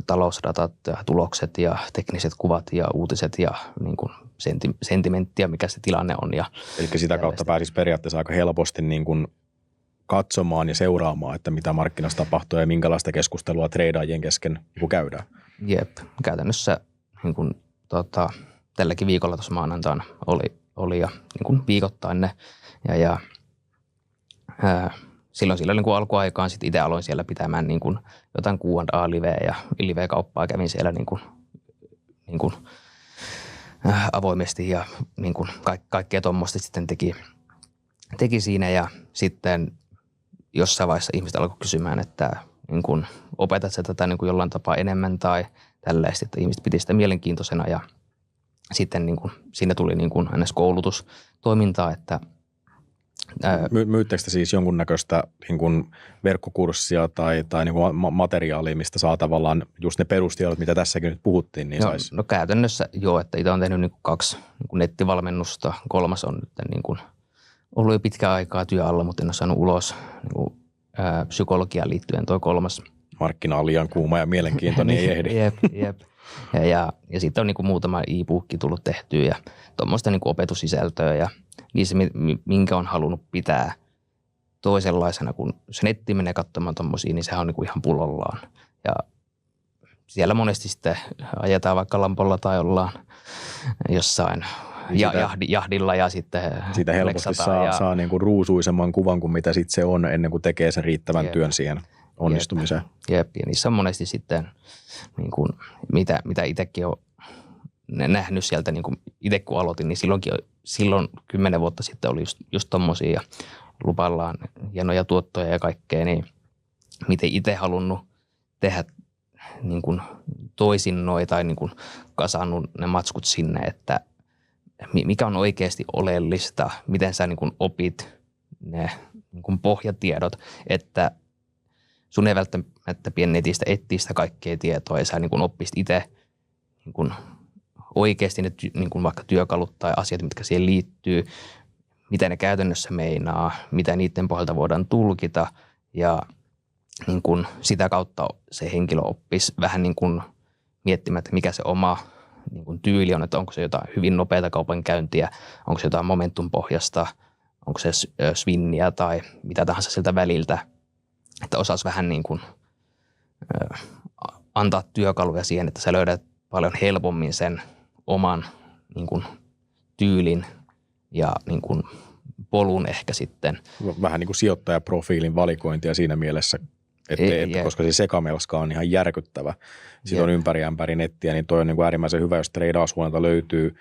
talousdatat ja tulokset ja tekniset kuvat ja uutiset ja niin kuin sentimenttiä, mikä se tilanne on. Eli sitä kautta pääsisi periaatteessa aika helposti niin kuin katsomaan ja seuraamaan, että mitä markkinassa tapahtuu ja minkälaista keskustelua treidaajien kesken niin käydään. Jep, käytännössä niin kuin, tälläkin viikolla tuossa maanantaina oli ja niin kuin viikoittain ne ja silloin niin kuin alkuaikaan sitten itse aloin siellä pitämään niin kuin jotain Q&A-liveä ja live-kauppaa kävin siellä niin kuin avoimesti ja niin kuin kaikkea tuommoista sitten teki siinä ja sitten jossain vaiheessa ihmiset alkoi kysymään, että niin kuin opetat sä tätä niin kuin jollain tapaa enemmän tai tällaista, että ihmiset piti sitä mielenkiintoisena ja sitten niin kuin, siinä tuli niin kuin NS-koulutustoimintaa, että myyttekö siis jonkunnäköistä niin kuin verkkokurssia tai niin kuin materiaalia, mistä saa tavallaan just ne perustiedot, mitä tässäkin nyt puhuttiin, niin saisi? No käytännössä joo, että itse olen tehnyt niin kuin 2 niin kuin nettivalmennusta. 3 on nyt niin kuin ollut jo pitkään aikaa työ alla, mutta en ole saanut ulos niin kuin, psykologiaan liittyen toi 3. Markkina on liian kuuma ja mielenkiintoinen ei ehdi. Jep. Ja sitten on niin kuin muutama e-bookki tullut tehtyä ja tuommoista niin kuin opetussisältöä ja niissä, minkä on halunnut pitää toisenlaisena, kun se netti menee katsomaan tuommoisia, niin sehän on niin kuin ihan pullollaan. Ja siellä monesti sitten ajetaan vaikka lampolla tai ollaan jossain jahdilla ja sitten siitä helposti saa niin kuin ruusuisemman kuvan kuin mitä sitten se on ennen kuin tekee sen riittävän työn siihen onnistumiseen. Jep, ja niissä on monesti sitten, niin kuin, mitä itsekin on nähnyt sieltä, niin kuin itse kun aloitin, niin silloin 10 vuotta sitten oli just tommosia ja lupaillaan hienoja tuottoja ja kaikkea, niin miten itse halunnut tehdä niin kuin toisin tai niin kuin kasannut ne matskut sinne, että mikä on oikeasti oleellista, miten sä niin kuin opit ne niin kuin pohjatiedot, että sun ei välttämättä pidä netistä etsiä sitä kaikkea tietoa ja sä niin kuin oppisit itse niin kuin oikeasti ne niin kuin vaikka työkalut tai asiat, mitkä siihen liittyy, mitä ne käytännössä meinaa, mitä niiden pohjalta voidaan tulkita ja niin kuin sitä kautta se henkilö oppisi vähän niin kuin miettimään, että mikä se oma niin kuin tyyli on, että onko se jotain hyvin nopeata kaupankäyntiä, onko se jotain momentumpohjasta, onko se swinniä tai mitä tahansa siltä väliltä, että osaisi vähän niin kuin antaa työkaluja siihen, että sä löydät paljon helpommin sen oman niin kuin tyylin ja niin kuin polun ehkä sitten. Vähän niin kuin sijoittajaprofiilin valikointia siinä mielessä, että koska se sekamelska on ihan järkyttävä. Siitä on ympäri nettiä, niin toi on niin kuin äärimmäisen hyvä, jos treidaushuoneelta löytyy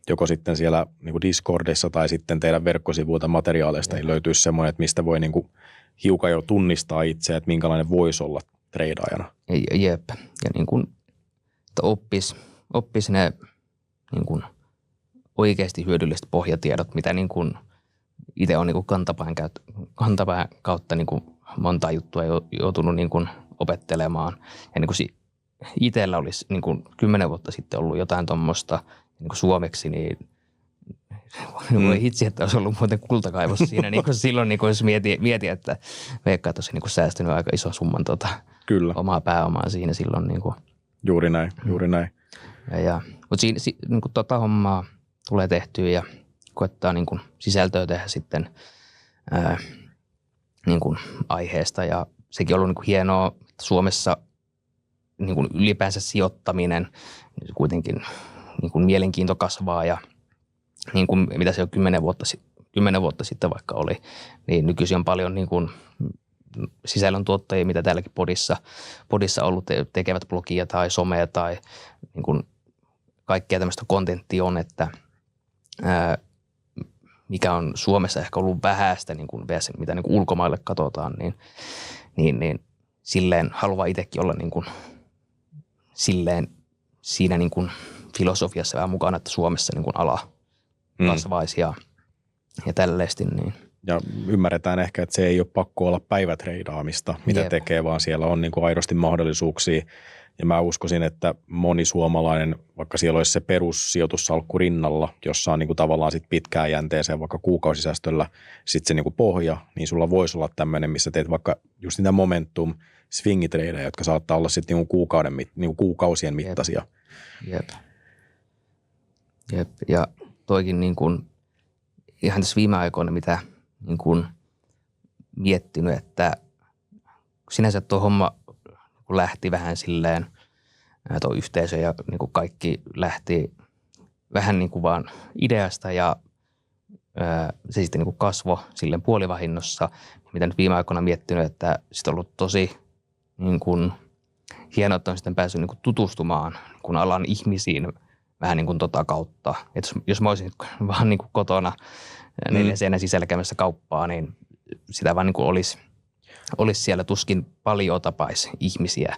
joko sitten siellä niin kuin Discordissa tai sitten teidän verkkosivuilta materiaaleista, niin löytyisi semmoinen, että mistä voi niin kuin hiukan jo tunnistaa itse, että minkälainen voisi olla treidaajana. Jep, ja niin kuin, että oppisi ne niin kuin oikeasti hyödylliset pohjatiedot, mitä niin kuin itse on niin kuin kantapään kautta niin kuin monta juttua joutunut niin kuin opettelemaan. Ja niin kuin itsellä olisi niin kuin 10 vuotta sitten ollut jotain tuommoista niin kuin suomeksi, niin voi hitsi, että olisi ollut muuten kultakaivos siinä. Niin kuin silloin niin kuin jos mieti, että veikkaa, että olisi niin kuin säästynyt aika iso summan Kyllä. omaa pääomaa siinä silloin. Niin kuin. Juuri näin. Mutta niin kuin hommaa tulee tehtyä ja koettaa niin kuin sisältöä tehdä sitten niin kuin aiheesta. Ja sekin on ollut niin kuin hienoa, että Suomessa niin kuin ylipäänsä sijoittaminen kuitenkin niin kuin mielenkiinto kasvaa ja niin kuin mitä se on 10 vuotta sitten vaikka oli, niin nykyisin on paljon niin kuin sisällöntuottajia, mitä täälläkin podissa ollut, tekevät blogia tai somea tai niin kuin kaikkea tämmöistä kontenttia on, että mikä on Suomessa ehkä ollut vähäistä, niin kuin mitä niin kuin ulkomaille katsotaan, niin silleen haluaa itsekin olla niin kuin silleen siinä niin kuin filosofiassa vähän mukana, että Suomessa niin kuin ala kasvaisi ja tällaisesti. Niin. Ja ymmärretään ehkä, että se ei ole pakko olla päivätreidaamista, mitä tekee, vaan siellä on niin kuin aidosti mahdollisuuksia. Ja mä uskoisin, että moni suomalainen, vaikka siellä olisi se perussijoitussalkku rinnalla, jossa on niin kuin tavallaan sit pitkään jänteeseen vaikka kuukausisäästöllä sitten se niin kuin pohja, niin sulla voisi olla tämmöinen, missä teet vaikka just niitä momentum swingitradeja, jotka saattaa olla sitten niin kuukausien mittaisia. Jep. Ja toikin niin kuin, ihan tässä viime aikoina, mitä niin kuin miettinyt, että sinänsä tuo homma lähti vähän silleen, tuo yhteisö ja niin kuin kaikki lähti vähän niin kuin vaan ideasta ja se sitten niin kuin kasvoi silleen puolivahinnossa. Mitä nyt viime aikoina miettinyt, että sitten on ollut tosi niin kuin hienoa, että on sitten päässyt niin kuin tutustumaan niin kuin alan ihmisiin vähän niin kuin kautta. Että jos mä olisin vaan niin kuin kotona 4 seinän sisällä käymässä kauppaa, niin sitä vaan niin kuin olisi siellä tuskin paljon tapaisi ihmisiä.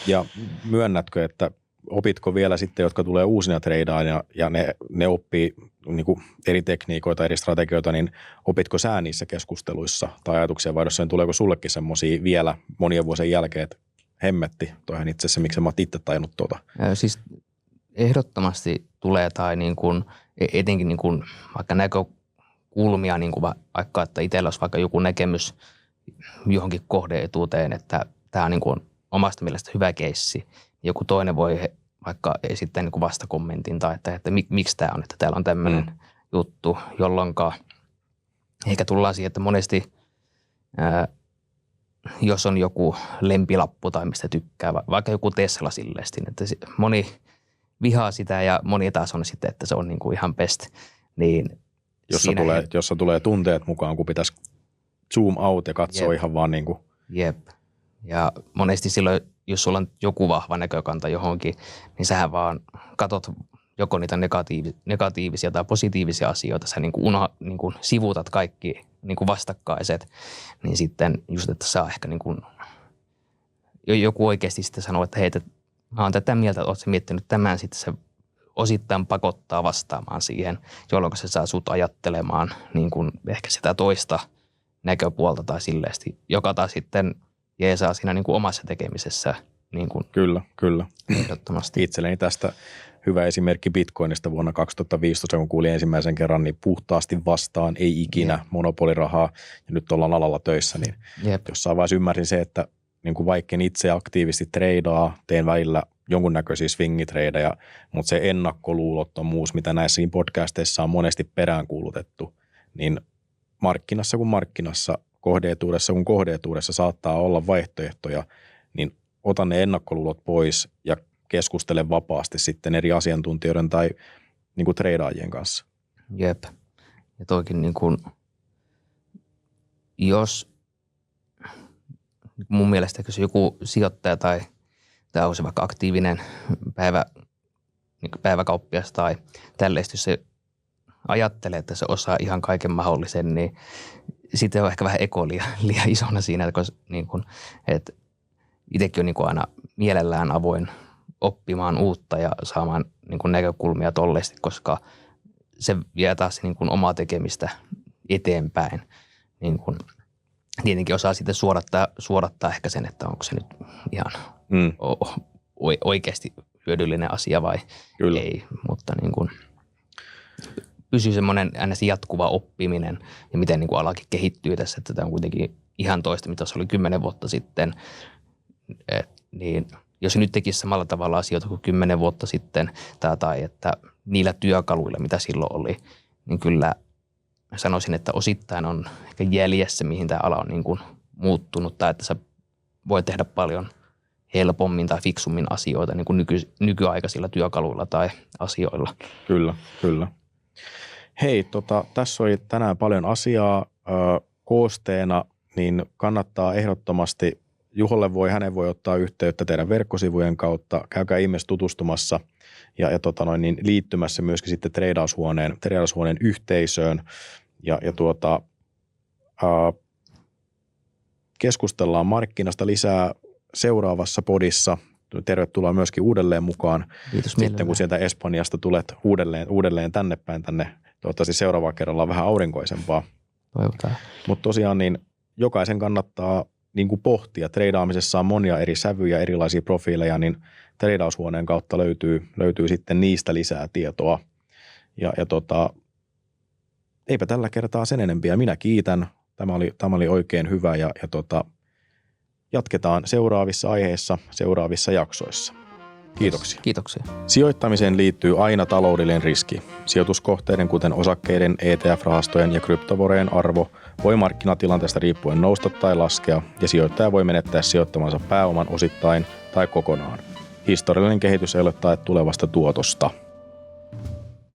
Ja myönnätkö, että opitko vielä sitten, jotka tulee uusina treidaan ja ne oppii niin kuin eri tekniikoita, eri strategioita, niin opitko sä niissä keskusteluissa tai ajatuksen vaihdossa, niin tuleeko sullekin semmoisia vielä monien vuosien jälkeen, että hemmetti, toihan itse asiassa, miksi mä oot itse tajunnut tuota? Siis ehdottomasti tulee tai niin kuin, etenkin niin kuin vaikka näkökulmia, niin kuin vaikka, että itsellä olisi vaikka joku näkemys johonkin kohde-etuuteen, että tämä on niin kuin omasta mielestä hyvä keissi. Joku toinen voi vaikka esittää niin kuin vastakommentin tai että miksi tämä on, että täällä on tämmöinen juttu, jolloin ehkä tullaan siihen, että monesti jos on joku lempilappu tai mistä tykkää, vaikka joku Tesla silleesti, että moni vihaa sitä ja moni taas on sitten, että se on niin kuin ihan best. Niin jossa tulee tunteet mukaan, kun pitäisi zoom out ja katsoa ihan vaan niin kuin. Jep. Ja monesti silloin, jos sulla on joku vahva näkökanta johonkin, niin sähän vaan katot joko niitä negatiivisia tai positiivisia asioita. Sä niin kuin sivuutat kaikki niin kuin vastakkaiset, niin sitten just, että saa ehkä niin kuin, joku oikeasti sitten sanoo, että hei, mä oon tätä mieltä, että oot sä miettinyt tämän, sitten se osittain pakottaa vastaamaan siihen, jolloin se saa sut ajattelemaan niin kuin ehkä sitä toista näköpuolta tai silleesti, joka taas sitten jeesaa siinä niin kuin omassa tekemisessä. Niin kuin Kyllä. Ehdottomasti. Itselleni tästä hyvä esimerkki Bitcoinista vuonna 2015, kun kuulin ensimmäisen kerran, niin puhtaasti vastaan, ei ikinä, monopolirahaa, ja nyt ollaan alalla töissä, niin jossain vaiheessa ymmärsin se, että niin kuin vaikka itse aktiivisesti treidaa, teen välillä jonkunnäköisiä swingitradeja, mutta se ennakkoluulottomuus, mitä näissäkin podcasteissa on monesti peräänkuulutettu, niin markkinassa kuin markkinassa, kohdeetuudessa kuin kohdeetuudessa saattaa olla vaihtoehtoja, niin otan ne ennakkoluulot pois ja keskustele vapaasti sitten eri asiantuntijoiden tai niin kuin treidaajien kanssa. Jep. Ja toikin niin kuin, jos mun mielestä jos joku sijoittaja tai on se vaikka aktiivinen päiväkauppias tai tällaista, jos se ajattelee, että se osaa ihan kaiken mahdollisen, niin sitten on ehkä vähän ego liian isona siinä, että itsekin on niin kuin aina mielellään avoin oppimaan uutta ja saamaan niin kuin näkökulmia tollesti, koska se vie taas niin kuin omaa tekemistä eteenpäin. Niin kuin, tietenkin osaa sitten suodattaa ehkä sen, että onko se nyt ihan oikeasti hyödyllinen asia vai Kyllä. ei, mutta niin kuin pysyy semmoinen jatkuva oppiminen ja miten niin kuin alakin kehittyy tässä, että tämä on kuitenkin ihan toista, mitä se oli 10 vuotta sitten, niin jos nyt tekisi samalla tavalla asioita kuin 10 vuotta sitten tai että niillä työkaluilla, mitä silloin oli, niin kyllä sanoisin, että osittain on ehkä jäljessä, mihin tämä ala on niin kuin muuttunut tai että sä voi tehdä paljon helpommin tai fiksummin asioita niin kuin nykyaikaisilla työkaluilla tai asioilla. Kyllä, kyllä. Hei, tässä oli tänään paljon asiaa koosteena, niin kannattaa ehdottomasti, hänen voi ottaa yhteyttä teidän verkkosivujen kautta, käykää ihmeessä tutustumassa ja liittymässä myöskin sitten treidaushuoneen yhteisöön ja keskustellaan markkinasta lisää seuraavassa podissa. Tervetuloa myöskin uudelleen mukaan. Kiitos sitten kun sieltä Espanjasta tulet uudelleen tänne päin, toivottavasti seuraavalla kerralla vähän aurinkoisempaa. Toivotaan. Mutta tosiaan niin jokaisen kannattaa niin kuin pohtia. Treidaamisessa on monia eri sävyjä, erilaisia profiileja, niin treidaushuoneen kautta löytyy sitten niistä lisää tietoa. Eipä tällä kertaa sen enempiä. Minä kiitän. Tämä oli oikein hyvä ja jatketaan seuraavissa aiheissa, seuraavissa jaksoissa. Kiitoksia. Kiitoksia. Sijoittamiseen liittyy aina taloudellinen riski. Sijoituskohteiden kuten osakkeiden, ETF-rahastojen ja kryptovarojen arvo voi markkinatilanteesta riippuen nousta tai laskea ja sijoittaja voi menettää sijoittamansa pääoman osittain tai kokonaan. Historiallinen kehitys ei ole tae tulevasta tuotosta.